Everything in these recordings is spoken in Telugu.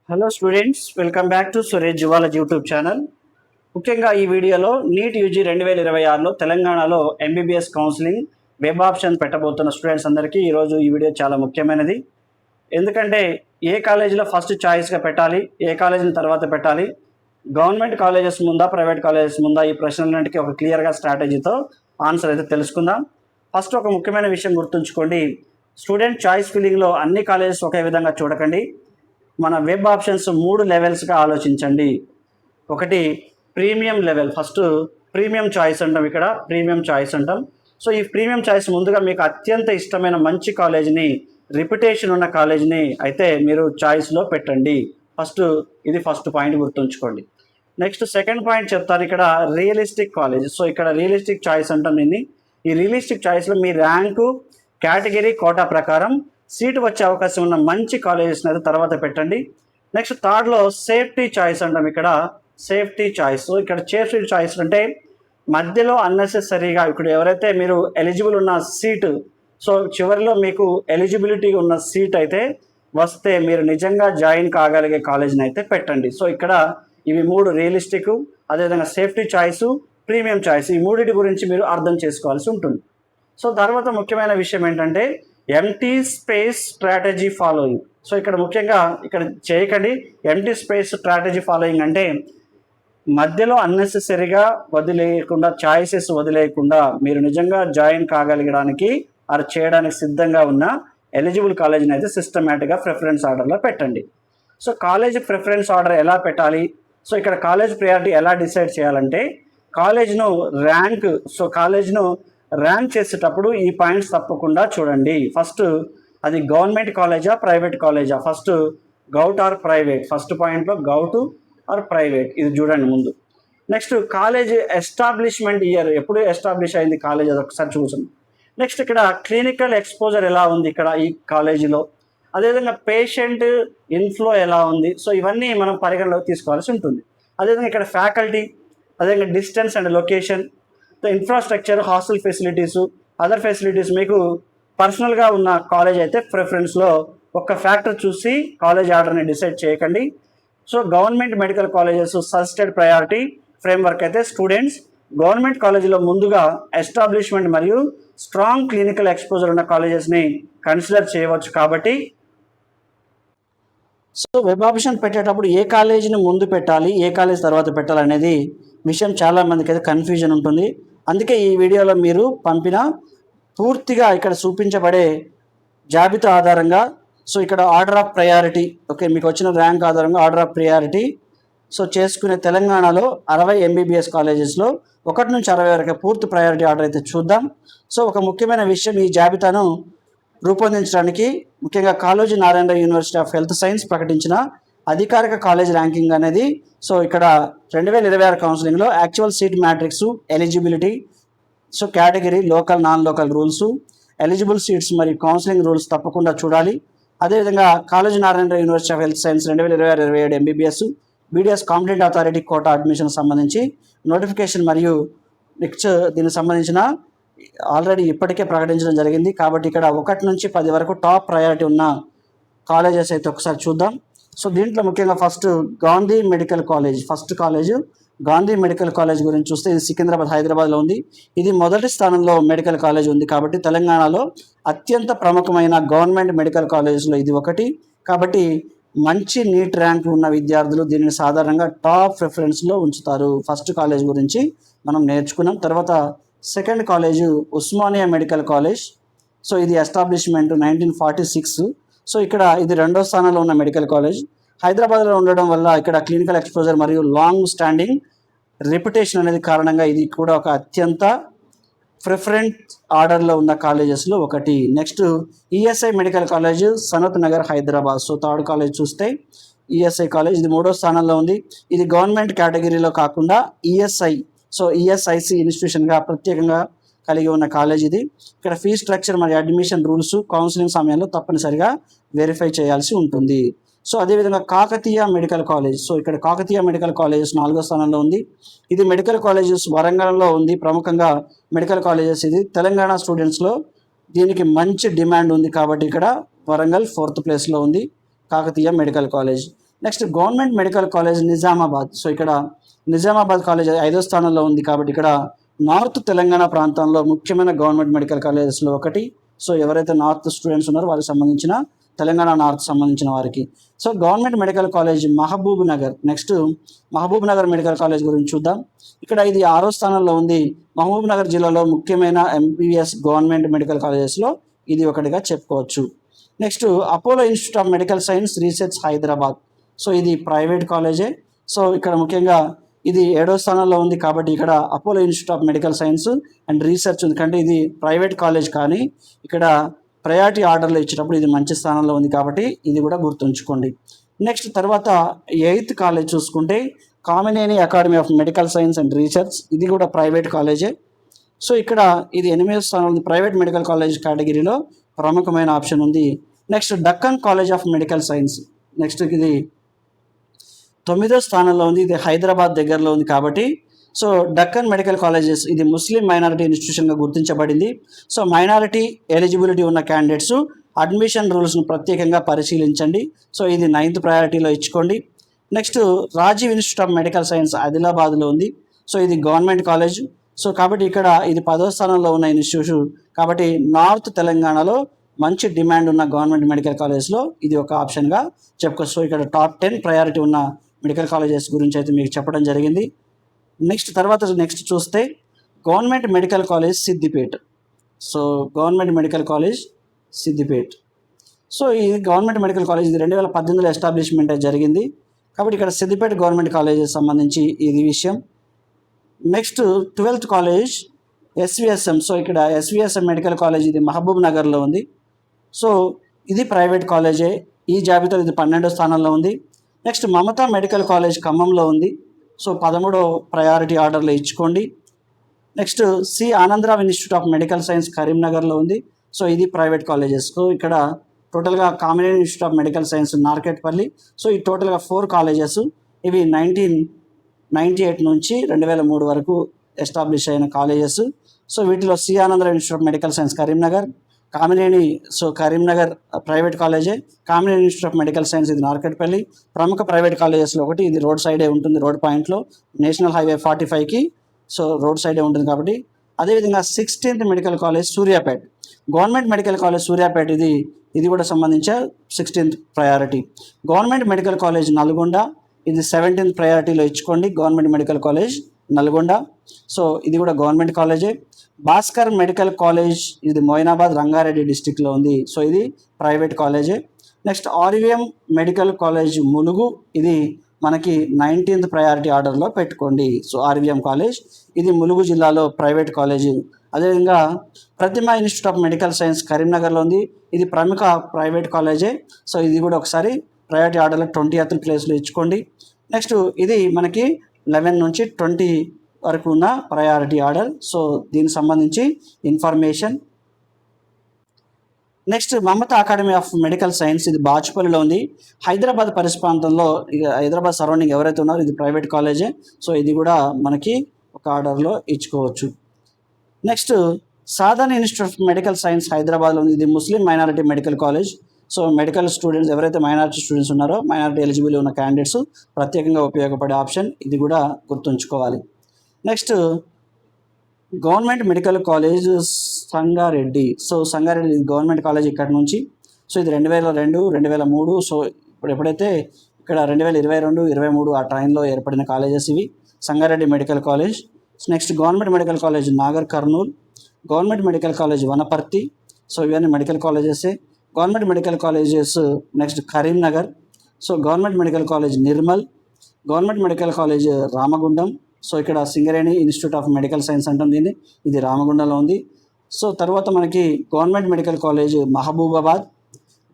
Hello students, welcome back to Suresh zoology YouTube channel. ముఖ్యంగా ఈ వీడియోలో నీట్ యూజీ 2026లో తెలంగాణలో ఎంబీబీఎస్ కౌన్సిలింగ్ వెబ్ ఆప్షన్ పెట్టబోతున్న స్టూడెంట్స్ అందరికీ ఈరోజు ఈ వీడియో చాలా ముఖ్యమైనది. ఎందుకంటే ఏ కాలేజీలో ఫస్ట్ చాయిస్గా పెట్టాలి, ఏ కాలేజీని తర్వాత పెట్టాలి, గవర్నమెంట్ కాలేజెస్ ముందా ప్రైవేట్ కాలేజెస్ ముందా, ఈ ప్రశ్నలన్నింటికి ఒక క్లియర్గా స్ట్రాటజీతో ఆన్సర్ అయితే తెలుసుకుందాం. ఫస్ట్ ఒక ముఖ్యమైన విషయం గుర్తుంచుకోండి, స్టూడెంట్ చాయిస్ ఫిల్లింగ్లో అన్ని కాలేజెస్ ఒకే విధంగా చూడకండి. మన వెబ్ ఆప్షన్స్ 3 లెవెల్స్గా ఆలోచించండి. ఒకటి premium level, first premium choice అంటాం, ఇక్కడ ప్రీమియం చాయిస్ అంటాం. సో ఈ ప్రీమియం చాయిస్ ముందుగా మీకు అత్యంత ఇష్టమైన మంచి కాలేజీని, రిప్యుటేషన్ ఉన్న కాలేజీని అయితే మీరు చాయిస్లో పెట్టండి. ఇది ఫస్ట్ పాయింట్ గుర్తుంచుకోండి. నెక్స్ట్ సెకండ్ పాయింట్ చెప్తారు, ఇక్కడ రియలిస్టిక్ కాలేజ్. సో ఇక్కడ రియలిస్టిక్ చాయిస్ అంటాం దీన్ని. ఈ రియలిస్టిక్ చాయిస్లో మీ ర్యాంకు, కేటగిరీ, కోటా ప్రకారం సీటు వచ్చే అవకాశం ఉన్న మంచి కాలేజెస్ని అయితే తర్వాత పెట్టండి. నెక్స్ట్ థర్డ్లో సేఫ్టీ చాయిస్ అంటాం, ఇక్కడ సేఫ్టీ చాయిస్. సో ఇక్కడ సేఫ్టీ చాయిస్ అంటే మధ్యలో అన్నెసెసరీగా ఇక్కడ ఎవరైతే మీరు ఎలిజిబుల్ ఉన్న సీటు, సో చివరిలో మీకు ఎలిజిబిలిటీ ఉన్న సీట్ అయితే వస్తే మీరు నిజంగా జాయిన్ కాగలిగే కాలేజీని అయితే పెట్టండి. సో ఇక్కడ ఇవి 3 రియలిస్టిక్, అదేవిధంగా సేఫ్టీ చాయిస్, ప్రీమియం చాయిస్, ఈ మూడింటి గురించి మీరు అర్థం చేసుకోవాల్సి ఉంటుంది. సో తర్వాత ముఖ్యమైన విషయం ఏంటంటే empty space strategy following. So ఇక్కడ ముఖ్యంగా ఇక్కడ చేయకండి. ఎంటీ స్పేస్ స్ట్రాటజీ ఫాలోయింగ్ అంటే మధ్యలో అన్నెసెసరీగా వదిలేయకుండా, చాయిసెస్ వదిలేయకుండా మీరు నిజంగా జాయిన్ కాగలగడానికి అది చేయడానికి సిద్ధంగా ఉన్న ఎలిజిబుల్ కాలేజీని అయితే సిస్టమేటిక్గా ప్రిఫరెన్స్ ఆర్డర్లో పెట్టండి. సో కాలేజ్ ప్రిఫరెన్స్ ఆర్డర్ ఎలా పెట్టాలి, సో ఇక్కడ కాలేజ్ ప్రయారిటీ ఎలా డిసైడ్ చేయాలంటే కాలేజ్ను ర్యాంక్ చేసేటప్పుడు ఈ పాయింట్స్ తప్పకుండా చూడండి. ఫస్ట్ అది గవర్నమెంట్ కాలేజా ప్రైవేట్ కాలేజా, first govt or private, first పాయింట్లో గౌట్ ఆర్ ప్రైవేట్, ఇది చూడండి ముందు. నెక్స్ట్ కాలేజ్ ఎస్టాబ్లిష్మెంట్ ఇయర్, ఎప్పుడు ఎస్టాబ్లిష్ అయింది కాలేజ్, అది ఒకసారి చూసాం. నెక్స్ట్ ఇక్కడ క్లినికల్ ఎక్స్పోజర్ ఎలా ఉంది ఇక్కడ ఈ కాలేజీలో, అదేవిధంగా పేషెంట్ ఇన్ఫ్లో ఎలా ఉంది. సో ఇవన్నీ మనం పరిగణలోకి తీసుకోవాల్సి ఉంటుంది. అదేవిధంగా ఇక్కడ ఫ్యాకల్టీ, అదేవిధంగా distance and location, infrastructure, hostel facilities, other facilities, మీకు పర్సనల్గా ఉన్న కాలేజ్ అయితే ప్రిఫరెన్స్లో ఒక్క ఫ్యాక్టర్ చూసి కాలేజ్ ఆర్డర్ని డిసైడ్ చేయకండి. So government medical colleges suggested priority framework అయితే స్టూడెంట్స్ గవర్నమెంట్ కాలేజీలో ముందుగా ఎస్టాబ్లిష్మెంట్ మరియు స్ట్రాంగ్ క్లినికల్ ఎక్స్పోజర్ ఉన్న కాలేజెస్ని కన్సిడర్ చేయవచ్చు. కాబట్టి సో వెబ్ ఆప్షన్ పెట్టేటప్పుడు ఏ కాలేజీని ముందు పెట్టాలి, ఏ కాలేజ్ తర్వాత పెట్టాలనేది విషయం చాలామందికి అయితే కన్ఫ్యూజన్ ఉంటుంది. అందుకే ఈ వీడియోలో మీరు పంపిన పూర్తిగా ఇక్కడ చూపించబడే జాబితా ఆధారంగా, సో ఇక్కడ ఆర్డర్ ఆఫ్ ప్రయారిటీ, ఓకే, మీకు వచ్చిన ర్యాంక్ ఆధారంగా ఆర్డర్ ఆఫ్ ప్రయారిటీ సో చేసుకునే తెలంగాణలో 60 ఎంబీబీఎస్ కాలేజెస్లో 1 నుంచి 60 వరకు పూర్తి ప్రయారిటీ ఆర్డర్ అయితే చూద్దాం. సో ఒక ముఖ్యమైన విషయం, ఈ జాబితాను రూపొందించడానికి ముఖ్యంగా Kaloji Narayana university of health science ప్రకటించిన అధికారిక కాలేజ్ ర్యాంకింగ్ అనేది, సో ఇక్కడ 2026 కౌన్సిలింగ్లో actual seat matrix, eligibility, so category, local non local rules, eligible seats మరియు కౌన్సిలింగ్ రూల్స్ తప్పకుండా చూడాలి. అదేవిధంగా Kaloji Narayana university of health science 2026-27 MBBS BDS competent authority quota admission సంబంధించి నోటిఫికేషన్ మరియు నెక్స్ట్ దీనికి సంబంధించిన ఆల్రెడీ ఇప్పటికే ప్రకటించడం జరిగింది. కాబట్టి ఇక్కడ 1 నుంచి 10 వరకు టాప్ ప్రయారిటీ ఉన్న కాలేజెస్ అయితే ఒకసారి చూద్దాం. సో దీంట్లో ముఖ్యంగా first Gandhi medical college, first college Gandhi medical college గురించి చూస్తే ఇది సికింద్రాబాద్, హైదరాబాద్లో ఉంది. ఇది మొదటి స్థానంలో మెడికల్ కాలేజ్ ఉంది. కాబట్టి తెలంగాణలో అత్యంత ప్రముఖమైన గవర్నమెంట్ మెడికల్ కాలేజ్లో ఇది ఒకటి. కాబట్టి మంచి నీట్ ర్యాంక్ ఉన్న విద్యార్థులు దీనిని సాధారణంగా టాప్ ప్రిఫరెన్స్లో ఉంచుతారు. ఫస్ట్ కాలేజ్ గురించి మనం నేర్చుకున్నాం. తర్వాత second college Osmania medical college. So ఇది ఎస్టాబ్లిష్మెంట్ 1946. సో ఇక్కడ ఇది 2వ స్థానంలో ఉన్న మెడికల్ కాలేజ్. హైదరాబాద్లో ఉండడం వల్ల ఇక్కడ క్లినికల్ ఎక్స్పోజర్ మరియు లాంగ్ స్టాండింగ్ రెప్యుటేషన్ అనేది కారణంగా ఇది కూడా ఒక అత్యంత ప్రిఫరెంట్ ఆర్డర్లో ఉన్న కాలేజెస్లో ఒకటి. Next ESI medical college, Sanath Nagar, Hyderabad. So third college చూస్తే ఈఎస్ఐ కాలేజ్, ఇది 3వ స్థానంలో ఉంది. ఇది గవర్నమెంట్ కేటగిరీలో కాకుండా ఈఎస్ఐ, సో ఈఎస్ఐసి ఇన్స్టిట్యూషన్గా ప్రత్యేకంగా కలిగి ఉన్న కాలేజ్ ఇది. ఇక్కడ ఫీ స్ట్రక్చర్ మరియు అడ్మిషన్ రూల్స్ కౌన్సిలింగ్ సమయంలో తప్పనిసరిగా వెరిఫై చేయాల్సి ఉంటుంది. సో అదేవిధంగా కాకతీయ మెడికల్ కాలేజ్, సో ఇక్కడ కాకతీయ మెడికల్ కాలేజెస్ 4వ స్థానంలో ఉంది. ఇది మెడికల్ కాలేజెస్ వరంగల్లో ఉంది. ప్రముఖంగా మెడికల్ కాలేజెస్ ఇది తెలంగాణ స్టూడెంట్స్లో దీనికి మంచి డిమాండ్ ఉంది. కాబట్టి ఇక్కడ వరంగల్ 4th ప్లేస్లో ఉంది Kakatiya medical college. Next government medical college Nizamabad. So ఇక్కడ నిజామాబాద్ కాలేజ్ 5వ స్థానంలో ఉంది కాబట్టి ఇక్కడ నార్త్ తెలంగాణ ప్రాంతంలో ముఖ్యమైన గవర్నమెంట్ మెడికల్ కాలేజెస్లో ఒకటి. సో ఎవరైతే నార్త్ స్టూడెంట్స్ ఉన్నారో వారికి సంబంధించిన తెలంగాణ నార్త్ సంబంధించిన వారికి. So government medical college Mahabubnagar. Next Mahabubnagar medical college గురించి చూద్దాం. ఇక్కడ ఇది 6వ స్థానంలో ఉంది. మహబూబ్ నగర్ జిల్లాలో ముఖ్యమైన ఎంబీబీఎస్ గవర్నమెంట్ మెడికల్ కాలేజెస్లో ఇది ఒకటిగా చెప్పుకోవచ్చు. Next Apollo institute of medical science research Hyderabad. So ఇది ప్రైవేట్ కాలేజే. సో ఇక్కడ ముఖ్యంగా ఇది 7వ స్థానంలో ఉంది కాబట్టి ఇక్కడ Apollo institute of medical science and research ఉంది. అంటే ఇది ప్రైవేట్ కాలేజ్ కానీ ఇక్కడ ప్రయారిటీ ఆర్డర్లో ఇచ్చేటప్పుడు ఇది మంచి స్థానంలో ఉంది కాబట్టి ఇది కూడా గుర్తుంచుకోండి. నెక్స్ట్ తర్వాత 8th కాలేజ్ చూసుకుంటే Kamineni academy of medical science and research. ఇది కూడా ప్రైవేట్ కాలేజే. సో ఇక్కడ ఇది 8వ స్థానంలో ఉంది. ప్రైవేట్ మెడికల్ కాలేజ్ కేటగిరీలో ప్రముఖమైన ఆప్షన్ ఉంది. Next Deccan college of medical science. Next ఇది 9వ స్థానంలో ఉంది. ఇది హైదరాబాద్ దగ్గరలో ఉంది కాబట్టి సో డక్కన్ మెడికల్ కాలేజెస్ ఇది ముస్లిం మైనారిటీ ఇన్స్టిట్యూషన్గా గుర్తించబడింది. సో మైనారిటీ ఎలిజిబిలిటీ ఉన్న క్యాండిడేట్స్ అడ్మిషన్ రూల్స్ను ప్రత్యేకంగా పరిశీలించండి. సో ఇది 9th ప్రయారిటీలో ఇచ్చుకోండి. Next Rajiv institute of medical science ఆదిలాబాద్లో ఉంది. సో ఇది గవర్నమెంట్ కాలేజ్. సో కాబట్టి ఇక్కడ ఇది 10వ స్థానంలో ఉన్న ఇన్స్టిట్యూషన్ కాబట్టి నార్త్ తెలంగాణలో మంచి డిమాండ్ ఉన్న గవర్నమెంట్ మెడికల్ కాలేజ్లో ఇది ఒక ఆప్షన్గా చెప్పుకోవచ్చు. సో ఇక్కడ టాప్ 10 ప్రయారిటీ ఉన్న మెడికల్ కాలేజెస్ గురించి అయితే మీకు చెప్పడం జరిగింది. నెక్స్ట్ చూస్తే government medical college Siddipet. So government medical college Siddipet. So ఈ గవర్నమెంట్ మెడికల్ కాలేజ్ ఇది 2018లో ఎస్టాబ్లిష్మెంట్ జరిగింది కాబట్టి ఇక్కడ సిద్దిపేట గవర్నమెంట్ కాలేజెస్ సంబంధించి ఇది విషయం. Next 12th college ఎస్విఎస్ఎం. సో ఇక్కడ ఎస్విఎస్ఎం మెడికల్ కాలేజ్ ఇది మహబూబ్ నగర్లో ఉంది. సో ఇది ప్రైవేట్ కాలేజే. ఈ జాబితాలో ఇది 12వ స్థానంలో ఉంది. నెక్స్ట్ మమతా మెడికల్ కాలేజ్ ఖమ్మంలో ఉంది. సో 13వ ప్రయారిటీ ఆర్డర్లో ఇచ్చుకోండి. Next C Anandarao institute of medical science కరీంనగర్లో ఉంది. సో ఇది ప్రైవేట్ కాలేజెస్. సో ఇక్కడ టోటల్గా Kamineni institute of medical science Narketpally. So ఈ టోటల్గా 4 కాలేజెస్. ఇవి 1998 నుంచి 2003 వరకు ఎస్టాబ్లిష్ అయిన కాలేజెస్. సో వీటిలో C Anandarao institute of medical science Karimnagar, Kamineni Karimnagar private కాలేజే, Kamineni institute of medical science ఇది నార్కెట్పల్లి. ప్రముఖ ప్రైవేట్ కాలేజెస్లో ఒకటి. ఇది రోడ్ సైడే ఉంటుంది, రోడ్ పాయింట్లో నేషనల్ హైవే 45కి సో రోడ్ సైడే ఉంటుంది కాబట్టి. అదేవిధంగా 16th medical college Suryapet. Government medical college Suryapet ఇది కూడా సంబంధించిన 16th priority. Government medical college Nalgonda ఇది 17th ప్రయారిటీలో ఇచ్చుకోండి. Government medical college Nalgonda. So ఇది కూడా గవర్నమెంట్ కాలేజే. భాస్కర్ మెడికల్ కాలేజ్ ఇది మొయినాబాద్ రంగారెడ్డి డిస్టిక్లో ఉంది. సో ఇది ప్రైవేట్ కాలేజే. Next RVM medical college Mulugu. ఇది మనకి 19th ప్రయారిటీ ఆర్డర్లో పెట్టుకోండి. సో ఆర్వీఎం కాలేజ్ ఇది ములుగు జిల్లాలో ప్రైవేట్ కాలేజ్. అదేవిధంగా ప్రతిమ ఇన్స్టిట్యూట్ ఆఫ్ మెడికల్ సైన్స్ కరీంనగర్లో ఉంది. ఇది ప్రముఖ ప్రైవేట్ కాలేజే. సో ఇది కూడా ఒకసారి ప్రయారిటీ ఆర్డర్లో 20th ప్లేస్లో ఇచ్చుకోండి. నెక్స్ట్ ఇది మనకి 11 నుంచి 20 వరకు ఉన్న ప్రయారిటీ ఆర్డర్. సో దీనికి సంబంధించి information. Next Mamata academy of medical science ఇది బాచుపల్లిలో ఉంది. హైదరాబాద్ పరిసర ప్రాంతంలో హైదరాబాద్ సరౌండింగ్ ఎవరైతే ఉన్నారో ఇది ప్రైవేట్ కాలేజే. సో ఇది కూడా మనకి ఒక ఆర్డర్లో ఇచ్చుకోవచ్చు. Next Sadhana institute of medical science హైదరాబాద్లో ఉంది. ఇది Muslim minority medical college. So medical students ఎవరైతే మైనారిటీ స్టూడెంట్స్ ఉన్నారో మైనారిటీ ఎలిజిబుల్ ఉన్న క్యాండిడేట్స్ ప్రత్యేకంగా ఉపయోగపడే ఆప్షన్. ఇది కూడా గుర్తుంచుకోవాలి. Next government medical college Sangareddy. So Sangareddy government college ఇక్కడ నుంచి. సో ఇది 2002, 2003. సో ఎప్పుడైతే ఇక్కడ 2022, 2023 ఆ టైంలో ఏర్పడిన కాలేజెస్ ఇవి. Sangareddy medical college. Next government medical college Nagar Kurnool, government medical college Wanaparthy. So ఇవన్నీ మెడికల్ కాలేజెసే. Government medical colleges next Karimnagar. So government medical college Nirmal, government medical college Ramagundam. So ఇక్కడ Singareni institute of medical science అంటుంది, ఇది రామగుండంలో ఉంది. సో తర్వాత మనకి government medical college Mahabubabad,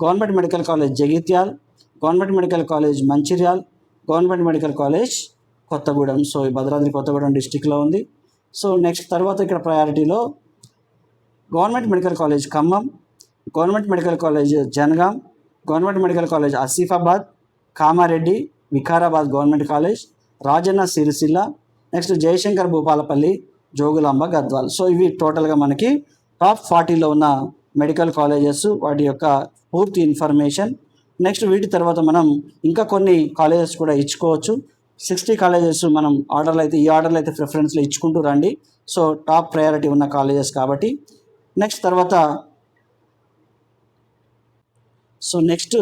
government medical college Jagtial, government medical college Mancherial, government medical college Kothagudem. So ఈ భద్రాద్రి కొత్తగూడెం డిస్టిక్లో ఉంది. సో నెక్స్ట్ తర్వాత ఇక్కడ ప్రయారిటీలో government medical college Khammam, government medical college Jangaon, government medical college Asifabad, Kamareddy, Vikarabad government college, Rajanna Sircilla, next Jayashankar Bhupalpally, Jogulamba Gadwal. So ఇవి టోటల్గా మనకి టాప్ 40లో ఉన్న మెడికల్ కాలేజెస్, వాటి యొక్క పూర్తి ఇన్ఫర్మేషన్. నెక్స్ట్ వీటి తర్వాత మనం ఇంకా కొన్ని కాలేజెస్ కూడా ఇచ్చుకోవచ్చు. 60 కాలేజెస్ మనం ఆర్డర్లో అయితే ఈ ఆర్డర్లో అయితే ప్రిఫరెన్స్లో ఇచ్చుకుంటూ రండి. సో టాప్ ప్రయారిటీ ఉన్న కాలేజెస్ కాబట్టి. నెక్స్ట్ తర్వాత next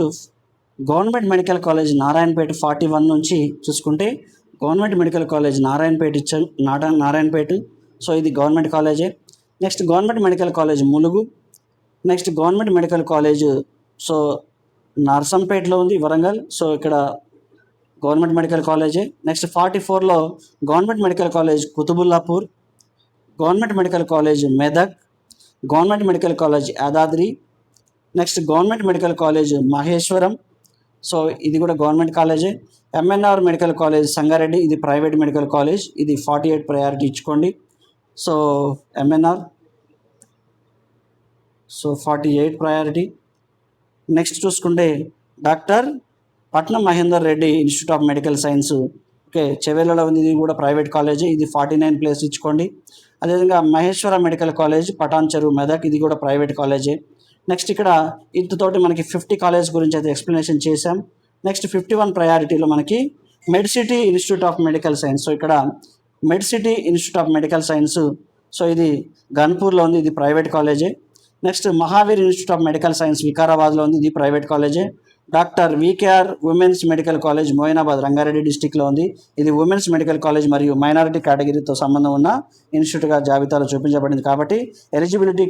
government medical college Narayanpet 41 నుంచి చూసుకుంటే government medical college Narayanpet Narayanpet. So ఇది గవర్నమెంట్ కాలేజే. Next government medical college Mulugu. Next government medical college నర్సంపేటలో ఉంది, వరంగల్. సో ఇక్కడ గవర్నమెంట్ మెడికల్ కాలేజే. నెక్స్ట్ 44లో government medical college Qutbullapur, government medical college Medak, government medical college Yadadri. Next government medical college Maheshwaram. So ఇది కూడా గవర్నమెంట్ కాలేజే. ఎంఎన్ఆర్ మెడికల్ కాలేజ్ సంగారెడ్డి, ఇది ప్రైవేట్ మెడికల్ కాలేజ్, ఇది 48 ప్రయారిటీ ఇచ్చుకోండి. So MNR 48 priority. నెక్స్ట్ చూసుకుంటే doctor Patnam Mahender Reddy institute of medical science, okay, చెవెలలో ఉంది, ఇది కూడా ప్రైవేట్ కాలేజీ, ఇది 49 ప్లేస్ ఇచ్చుకోండి. అదేవిధంగా మహేశ్వర మెడికల్ కాలేజ్ పటాన్ చెరువు మెదక్, ఇది కూడా ప్రైవేట్ కాలేజే. నెక్స్ట్ ఇక్కడ ఇంతతోటి మనకి 50 కాలేజ్ గురించి అయితే ఎక్స్ప్లెనేషన్ చేశాం. నెక్స్ట్ 51 ప్రయారిటీలో మనకి MediCiti institute of medical science. So ఇక్కడ MediCiti institute of medical science, so ఇది గన్పూర్లో ఉంది, ఇది ప్రైవేట్ కాలేజే. Next Mahavir institute of medical science వికారాబాద్లో ఉంది, ఇది ప్రైవేట్ కాలేజే. Doctor VKR women's medical college Moinabad Rangareddy డిస్టిక్లో ఉంది, ఇది ఉమెన్స్ మెడికల్ కాలేజ్ మరియు మైనారిటీ కేటగిరీతో సంబంధం ఉన్న ఇన్స్టిట్యూట్గా జాబితాలో చూపించబడింది కాబట్టి ఎలిజిబిలిటీ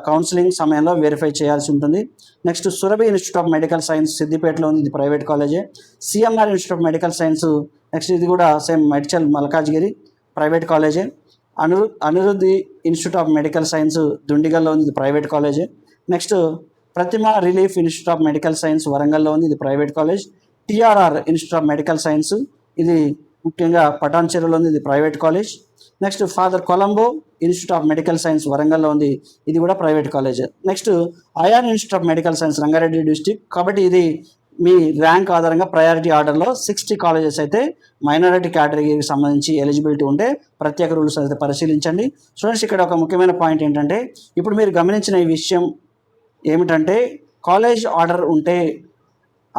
కౌన్సిలింగ్ సమయంలో వెరిఫై చేయాల్సి ఉంటుంది. Next Surabhi institute of medical science సిద్దిపేటలో ఉంది, ఇది ప్రైవేట్ కాలేజే. CMR institute of medical science, next ఇది కూడా సేమ్ మెడ్చల్ మల్కాజ్గిరి, ప్రైవేట్ కాలేజే. Aniruddhi institute of medical science దుండిగల్లో ఉంది, ఇది ప్రైవేట్ కాలేజే. Next Prathima relief institute of medical science వరంగల్లో ఉంది, ఇది private college. TRR institute of medical science, ఇది ముఖ్యంగా పటాన్ చెరువులో ఉంది, ఇది private college. Next father Colombo institute of medical science వరంగల్లో ఉంది, ఇది కూడా private college. Next IR institute of medical science Rangareddy district. కాబట్టి ఇది మీ ర్యాంక్ ఆధారంగా ప్రయారిటీ ఆర్డర్లో 60 కాలేజెస్ అయితే మైనారిటీ కేటగిరీకి సంబంధించి ఎలిజిబిలిటీ ఉంటే ప్రత్యేక రూల్స్ అయితే పరిశీలించండి. స్టూడెంట్స్ ఇక్కడ ఒక ముఖ్యమైన పాయింట్ ఏంటంటే ఇప్పుడు మీరు గమనించిన ఈ విషయం ఏమిటంటే కాలేజ్ ఆర్డర్ ఉంటే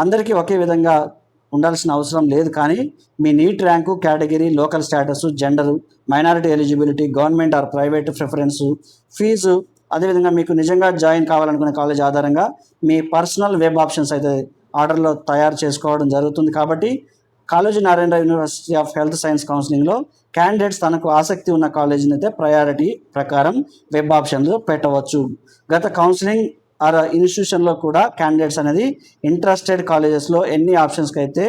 అందరికీ ఒకే విధంగా ఉండాల్సిన అవసరం లేదు. కానీ మీ NEET rank, category, local status, gender, minority eligibility, government or private preference, fee, అదేవిధంగా మీకు నిజంగా జాయిన్ కావాలనుకునే కాలేజ్ ఆధారంగా మీ పర్సనల్ వెబ్ ఆప్షన్స్ అయితే ఆర్డర్లో తయారు చేసుకోవడం జరుగుతుంది. కాబట్టి college Narayana university of health science కౌన్సిలింగ్లో క్యాండిడేట్స్ తనకు ఆసక్తి ఉన్న కాలేజీని అయితే ప్రయారిటీ ప్రకారం వెబ్ ఆప్షన్లో పెట్టవచ్చు. గత కౌన్సిలింగ్ ఆర్ ఇన్స్టిట్యూషన్లో కూడా క్యాండిడేట్స్ అనేది ఇంట్రెస్టెడ్ కాలేజెస్లో ఎన్ని ఆప్షన్స్కి అయితే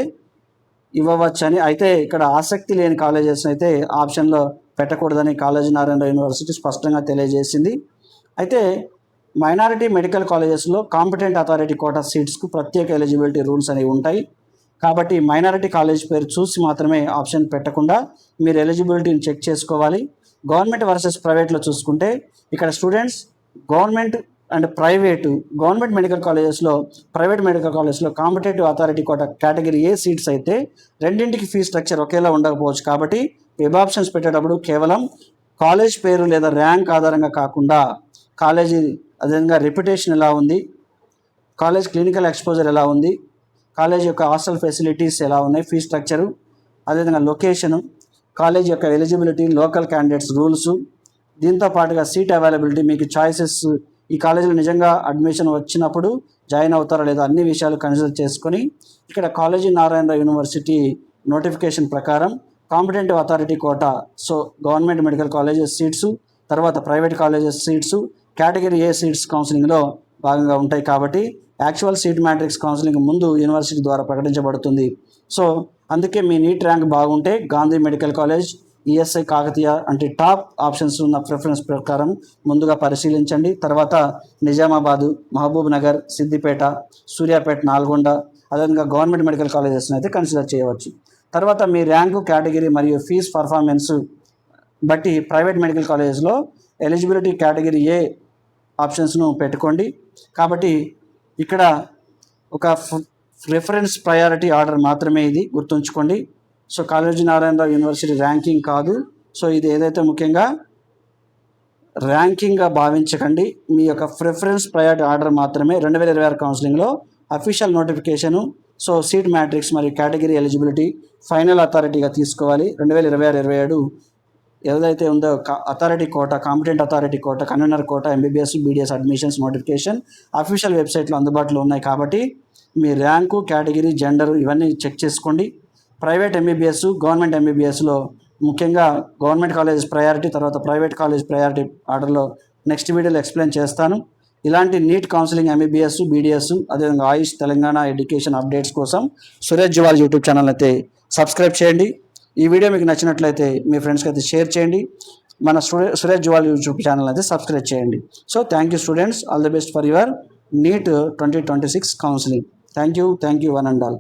ఇవ్వవచ్చని, అయితే ఇక్కడ ఆసక్తి లేని కాలేజెస్ అయితే ఆప్షన్లో పెట్టకూడదని కాలేజీ నారాయణ యూనివర్సిటీ స్పష్టంగా తెలియజేసింది. అయితే మైనారిటీ మెడికల్ కాలేజెస్లో కాంపిటెంట్ అథారిటీ కోటా సీట్స్కు ప్రత్యేక ఎలిజిబిలిటీ రూల్స్ అనేవి ఉంటాయి. కాబట్టి మైనారిటీ కాలేజ్ పేరు చూసి మాత్రమే ఆప్షన్ పెట్టకుండా మీరు ఎలిజిబిలిటీని చెక్ చేసుకోవాలి. గవర్నమెంట్ వర్సెస్ ప్రైవేట్లో చూసుకుంటే ఇక్కడ students government and private, government medical కాలేజెస్లో, ప్రైవేట్ మెడికల్ కాలేజెస్లో competitive authority quota category A seats అయితే రెండింటికి ఫీ స్ట్రక్చర్ ఒకేలా ఉండకపోవచ్చు. కాబట్టి వెబ్ ఆప్షన్స్ పెట్టేటప్పుడు కేవలం కాలేజ్ పేరు లేదా ర్యాంక్ ఆధారంగా కాకుండా కాలేజీ అదేవిధంగా రెప్యుటేషన్ ఎలా ఉంది, కాలేజ్ క్లినికల్ ఎక్స్పోజర్ ఎలా ఉంది, కాలేజ్ యొక్క హాస్టల్ ఫెసిలిటీస్ ఎలా ఉన్నాయి, ఫీ స్ట్రక్చరు, అదేవిధంగా లొకేషను, కాలేజ్ యొక్క ఎలిజిబిలిటీ, లోకల్ క్యాండిడేట్స్ రూల్స్, దీంతో పాటుగా సీట్ అవైలబిలిటీ, మీకు చాయిసెస్, ఈ కాలేజీలో నిజంగా అడ్మిషన్ వచ్చినప్పుడు జాయిన్ అవుతారా లేదా అన్ని విషయాలు కన్సిడర్ చేసుకొని ఇక్కడ కాలేజీ నారాయణ యూనివర్సిటీ నోటిఫికేషన్ ప్రకారం competent authority quota, so government medical colleges seats, తర్వాత private colleges seats, category A seats కౌన్సిలింగ్లో భాగంగా ఉంటాయి. కాబట్టి యాక్చువల్ సీట్ మ్యాట్రిక్స్ కౌన్సిలింగ్ ముందు యూనివర్సిటీ ద్వారా ప్రకటించబడుతుంది. సో అందుకే మీ నీట్ ర్యాంక్ బాగుంటే Gandhi medical college, ESI Kakatiya అంటే టాప్ ఆప్షన్స్ ఉన్న ప్రిఫరెన్స్ ప్రకారం ముందుగా పరిశీలించండి. తర్వాత నిజామాబాదు, మహబూబ్ నగర్, సిద్దిపేట, సూర్యాపేట, నల్గొండ, అదేవిధంగా గవర్నమెంట్ మెడికల్ కాలేజెస్ని అయితే కన్సిడర్ చేయవచ్చు. తర్వాత మీ ర్యాంకు, కేటగిరీ మరియు ఫీజ్ పర్ఫార్మెన్స్ బట్టి ప్రైవేట్ మెడికల్ కాలేజెస్లో ఎలిజిబిలిటీ కేటగిరీ ఏ ఆప్షన్స్ను పెట్టుకోండి. కాబట్టి ఇక్కడ ఒక రిఫరెన్స్ ప్రయారిటీ ఆర్డర్ మాత్రమే, ఇది గుర్తుంచుకోండి. So Kaloji Narayanarao university ranking కాదు. సో ఇది ఏదైతే ముఖ్యంగా ర్యాంకింగ్గా భావించకండి, మీ యొక్క ప్రిఫరెన్స్ ప్రయారిటీ ఆర్డర్ మాత్రమే 2026 కౌన్సిలింగ్లో official notification. So seat matrix మరియు కేటగిరీ ఎలిజిబిలిటీ ఫైనల్ అథారిటీగా తీసుకోవాలి. 2026-27 ఏదైతే ఉందో authority quota, competent authority quota, convener quota, MBBS BDS admissions notification official వెబ్సైట్లో అందుబాటులో ఉన్నాయి. కాబట్టి మీ ర్యాంకు, కేటగిరీ, జెండరు ఇవన్నీ చెక్ చేసుకోండి. ప్రైవేట్ ఎంబీబీఎస్, గవర్నమెంట్ ఎంబీబీఎస్లో ముఖ్యంగా గవర్నమెంట్ కాలేజ్ ప్రయారిటీ, తర్వాత ప్రైవేట్ కాలేజ్ ప్రయారిటీ ఆర్డర్లో నెక్స్ట్ వీడియోలో ఎక్స్ప్లెయిన్ చేస్తాను. ఇలాంటి నీట్ కౌన్సిలింగ్, ఎంబీబీఎస్, బీడీఎస్, అదేవిధంగా ఆయుష్ తెలంగాణ ఎడ్యుకేషన్ అప్డేట్స్ కోసం సురేష్ జువాల్ యూట్యూబ్ ఛానల్ అయితే సబ్స్క్రైబ్ చేయండి. ఈ వీడియో మీకు నచ్చినట్లయితే మీ ఫ్రెండ్స్కి అయితే షేర్ చేయండి. మన సురేష్ జువాల్ యూట్యూబ్ ఛానల్ అయితే సబ్స్క్రైబ్ చేయండి. So thank you students, all the best for your NEET 2026 counselling. Thank you one and all.